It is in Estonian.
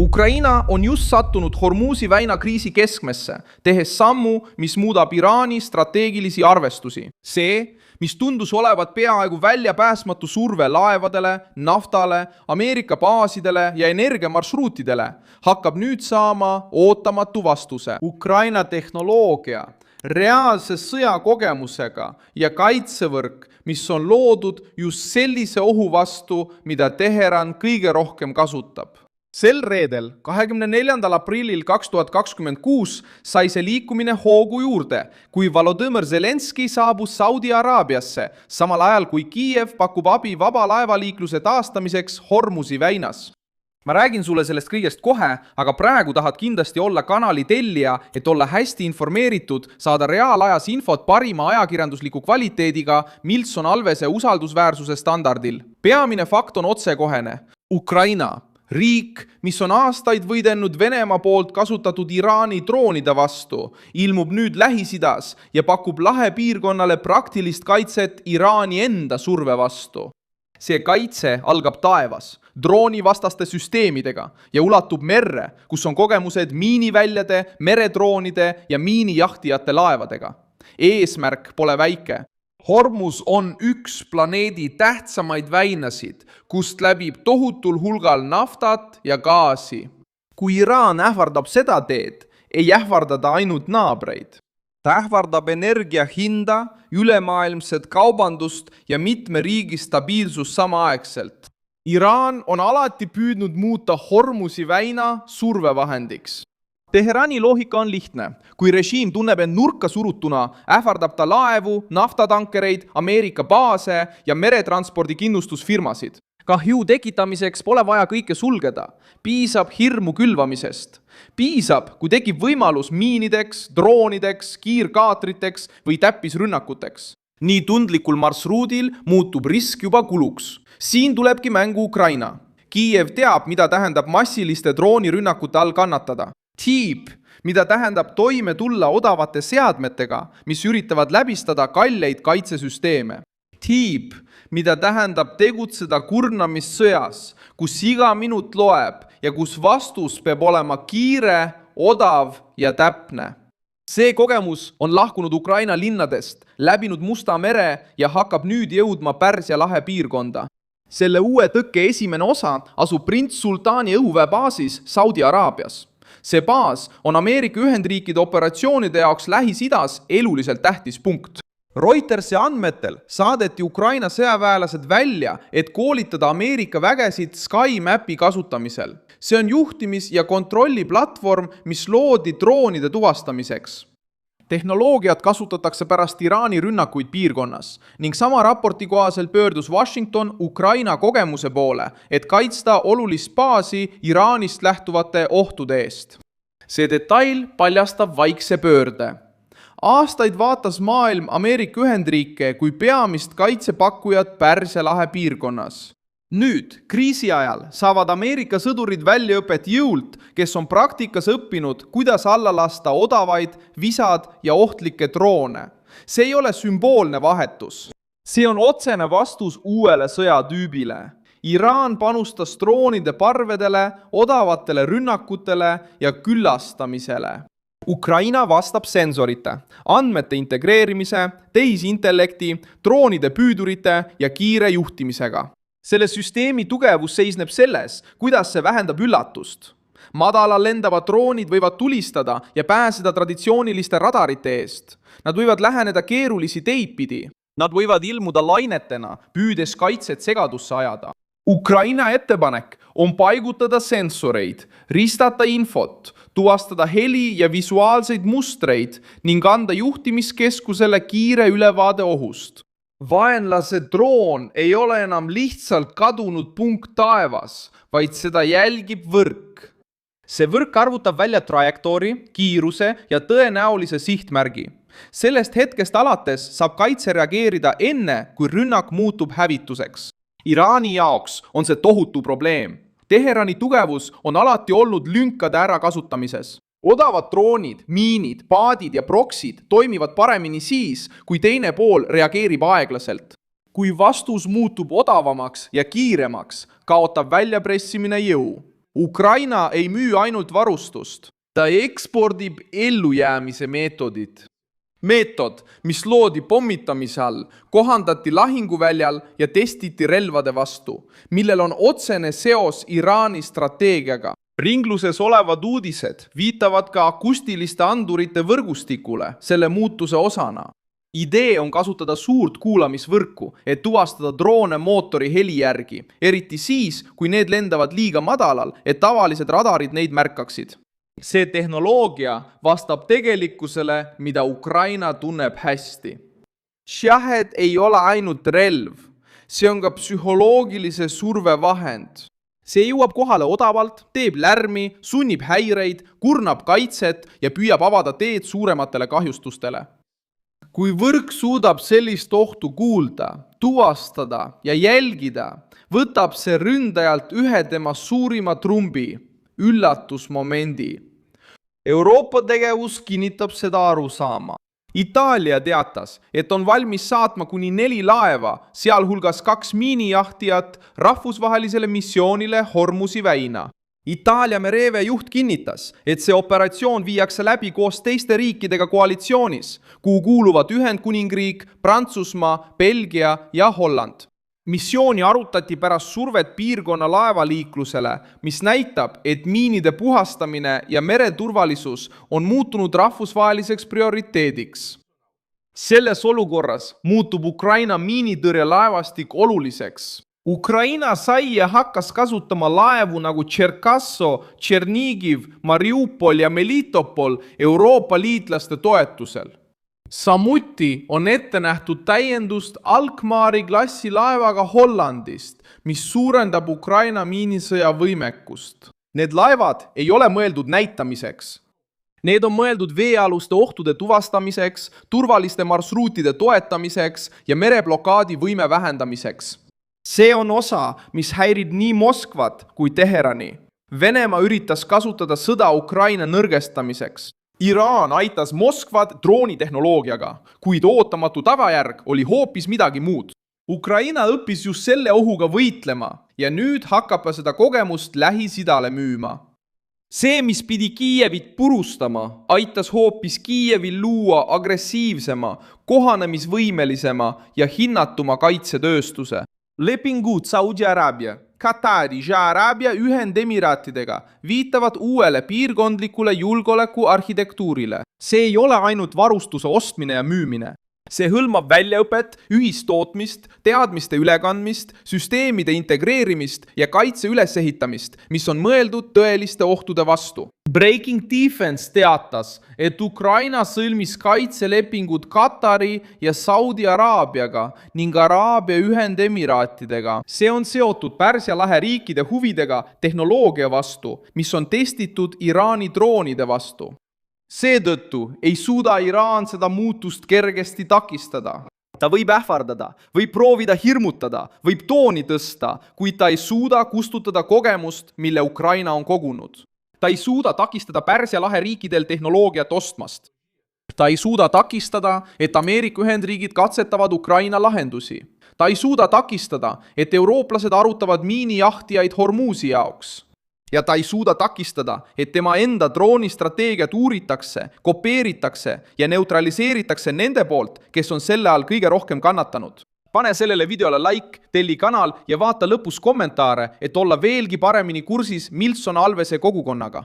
Ukraina on just sattunud Hormuzi väina kriisi keskmesse, tehes sammu, mis muudab Iraani strateegilisi arvestusi. See, mis tundus olevat peaaegu väljapääsmatu surve laevadele, naftale, Ameerika baasidele ja energiamarsruutidele, hakkab nüüd saama ootamatu vastuse. Ukraina tehnoloogia, reaalse sõjakogemusega ja kaitsevõrk, mis on loodud just sellise ohu vastu, mida Teheran kõige rohkem kasutab. Sel reedel, 24. aprillil 2026 sai see liikumine hoogu juurde, kui Volodõmõr Zelenskõi saabus Saudi Araabiasse, samal ajal kui Kiiev pakub abi vaba laevaliikluse taastamiseks Hormuzi väinas. Ma räägin sulle sellest kõigest kohe, aga praegu tahad kindlasti olla kanali tellija, et olla hästi informeeritud, saada reaalajas infot parima ajakirjandusliku kvaliteediga Milson Alvese usaldusväärsuse standardil. Peamine fakt on otsekohene. Ukraina, riik, mis on aastaid võidelnud Venemaa poolt kasutatud Iraani droonide vastu, ilmub nüüd Lähis-Idas ja pakub lahepiirkonnale praktilist kaitset Iraani enda surve vastu. See kaitse algab taevas, droonivastaste süsteemidega ja ulatub merre, kus on kogemused miiniväljade, meredroonide ja miinijahtijate laevadega. Eesmärk pole väike. Hormuz on üks planeedi tähtsamaid väinasid, kust läbib tohutul hulgal naftat ja gaasi. Kui Iraan ähvardab seda teed, ei ähvarda ta ainult naabreid. Ta ähvardab energia hinda, ülemaailmset kaubandust ja mitme riigi stabiilsus samaaegselt. Iraan on alati püüdnud muuta Hormuzi väina survevahendiks. Teherani loogika on lihtne. Kui režiim tunneb end nurka surutuna, ähvardab ta laevu, naftatankereid, Ameerika baase ja meretranspordi kindlustusfirmasid. Kahju tekitamiseks pole vaja kõike sulgeda. Piisab hirmu külvamisest. Piisab, kui tekib võimalus miinideks, droonideks, kiirkaatriteks või täppisrünnakuteks. Nii tundlikul marsruudil muutub risk juba kuluks. Siin tulebki mängu Ukraina. Kiiev teab, mida tähendab massiliste droonirünnakute all kannatada. Tiib, mida tähendab toime tulla odavate seadmetega, mis üritavad läbistada kalleid kaitsesüsteeme. Tiib, mida tähendab tegutseda kurnamissõjas, kus iga minut loeb ja kus vastus peab olema kiire, odav ja täpne. See kogemus on lahkunud Ukraina linnadest, läbinud Musta mere ja hakkab nüüd jõudma Pärsia lahe piirkonda. Selle uue tõkke esimene osa asub Prints Sultani õhuväebaasis Saudi Araabias. See baas on Ameerika Ühendriikide operatsioonide jaoks Lähis-Idas eluliselt tähtis punkt. Reutersi andmetel saadeti Ukraina sõjaväelased välja, et koolitada Ameerika vägesid SkyMapi kasutamisel. See on juhtimis- ja kontrolliplatvorm, mis loodi droonide tuvastamiseks. Tehnoloogiat kasutatakse pärast Iraani rünnakuid piirkonnas ning sama raporti kohaselt pöördus Washington Ukraina kogemuse poole, et kaitsta olulist baasi Iraanist lähtuvate ohtude eest. See detail paljastab vaikse pöörde. Aastaid vaatas maailm Ameerika Ühendriike kui peamist kaitsepakkujat Pärsia lahe piirkonnas. Nüüd, kriisi ajal, saavad Ameerika sõdurid väljaõpet jõult, kes on praktikas õppinud, kuidas alla lasta odavaid, visad ja ohtlikke droone. See ei ole sümboolne vahetus. See on otsene vastus uuele sõjatüübile. Iraan panustas droonide parvedele, odavatele rünnakutele ja küllastamisele. Ukraina vastab sensorite, andmete integreerimise, tehisintellekti, droonide püüdurite ja kiire juhtimisega. Selle süsteemi tugevus seisneb selles, kuidas see vähendab üllatust. Madalal lendavad droonid võivad tulistada ja pääseda traditsiooniliste radarite eest. Nad võivad läheneda keerulisi teid pidi. Nad võivad ilmuda lainetena, püüdes kaitset segadusse ajada. Ukraina ettepanek on paigutada sensoreid, ristata infot, tuvastada heli ja visuaalseid mustreid ning anda juhtimiskeskusele kiire ülevaade ohust. Vaenlase droon ei ole enam lihtsalt kadunud punkt taevas, vaid seda jälgib võrk. See võrk arvutab välja trajektoori, kiiruse ja tõenäolise sihtmärgi. Sellest hetkest alates saab kaitse reageerida enne, kui rünnak muutub hävituseks. Iraani jaoks on see tohutu probleem. Teherani tugevus on alati olnud lünkade ärakasutamises. Odavad droonid, miinid, paadid ja proksid toimivad paremini siis, kui teine pool reageerib aeglaselt. Kui vastus muutub odavamaks ja kiiremaks, kaotab väljapressimine jõu. Ukraina ei müü ainult varustust. Ta ekspordib ellujäämise meetodid. Meetod, mis loodi pommitamise all, kohandati lahinguväljal ja testiti relvade vastu, millel on otsene seos Iraani strateegiaga. Ringluses olevad uudised viitavad ka akustiliste andurite võrgustikule selle muutuse osana. Idee on kasutada suurt kuulamisvõrku, et tuvastada droone mootori heli järgi, eriti siis, kui need lendavad liiga madalal, et tavalised radarid neid märkaksid. See tehnoloogia vastab tegelikkusele, mida Ukraina tunneb hästi. Shahed ei ole ainult relv, see on ka psühholoogilise surve vahend. See jõuab kohale odavalt, teeb lärmi, sunnib häireid, kurnab kaitset ja püüab avada teed suurematele kahjustustele. Kui võrk suudab sellist ohtu kuulda, tuvastada ja jälgida, võtab see ründajalt ühe tema suurima trumbi, üllatusmomendi. Euroopa tegevus kinnitab seda arusaama. Itaalia teatas, et on valmis saatma kuni 4 laeva, sealhulgas 2 miinijahtijat rahvusvahelisele missioonile Hormuzi väina. Itaalia mereväe juht kinnitas, et see operatsioon viiakse läbi koos teiste riikidega koalitsioonis, kuhu kuuluvad Ühendkuningriik, Prantsusmaa, Belgia ja Holland. Missiooni arutati pärast survet piirkonna laevaliiklusele, mis näitab, et miinide puhastamine ja mereturvalisus on muutunud rahvusvaheliseks prioriteediks. Selles olukorras muutub Ukraina miinitõrjelaevastik oluliseks. Ukraina sai ja hakkas kasutama laevu nagu Tšerkasso, Tšernigiv, Mariupol ja Melitopol Euroopa liitlaste toetusel. Samuti on ette nähtud täiendust Alkmaari klassi laevaga Hollandist, mis suurendab Ukraina miinisõja võimekust. Need laevad ei ole mõeldud näitamiseks. Need on mõeldud veealuste ohtude tuvastamiseks, turvaliste marsruutide toetamiseks ja mereblokaadi võime vähendamiseks. See on osa, mis häirib nii Moskvat kui Teherani. Venemaa üritas kasutada sõda Ukraina nõrgestamiseks. Iraan aitas Moskvat droonitehnoloogiaga, kuid ootamatu tagajärg oli hoopis midagi muud. Ukraina õppis just selle ohuga võitlema ja nüüd hakkab seda kogemust Lähis-Idale müüma. See, mis pidi Kiievit purustama, aitas hoopis Kiievil luua agressiivsema, kohanemisvõimelisema ja hinnatuma kaitsetööstuse. Lepingud Saudi Araabia, Katari ja Araabia Ühendemiraatidega viitavad uuele piirkondlikule julgeoleku arhitektuurile. See ei ole ainult varustuse ostmine ja müümine. See hõlmab väljaõpet, ühistootmist, teadmiste ülekandmist, süsteemide integreerimist ja kaitse ülesehitamist, mis on mõeldud tõeliste ohtude vastu. Breaking Defense teatas, et Ukraina sõlmis kaitselepingud Katari ja Saudi Araabiaga ning Araabia Ühendemiraatidega. See on seotud Pärsia lahe riikide huvidega tehnoloogia vastu, mis on testitud Iraani droonide vastu. Seetõttu ei suuda Iraan seda muutust kergesti takistada. Ta võib ähvardada, võib proovida hirmutada, võib tooni tõsta, kuid ta ei suuda kustutada kogemust, mille Ukraina on kogunud. Ta ei suuda takistada Pärsia lahe riikidel tehnoloogiat ostmast. Ta ei suuda takistada, et Ameerika Ühendriigid katsetavad Ukraina lahendusi. Ta ei suuda takistada, et eurooplased arutavad miinijahtijaid Hormuzi jaoks. Ja ta ei suuda takistada, et tema enda droonistrateegiat uuritakse, kopeeritakse ja neutraliseeritakse nende poolt, kes on selle all kõige rohkem kannatanud. Pane sellele videole like, telli kanal ja vaata lõpus kommentaare, et olla veelgi paremini kursis Milson Alvese kogukonnaga.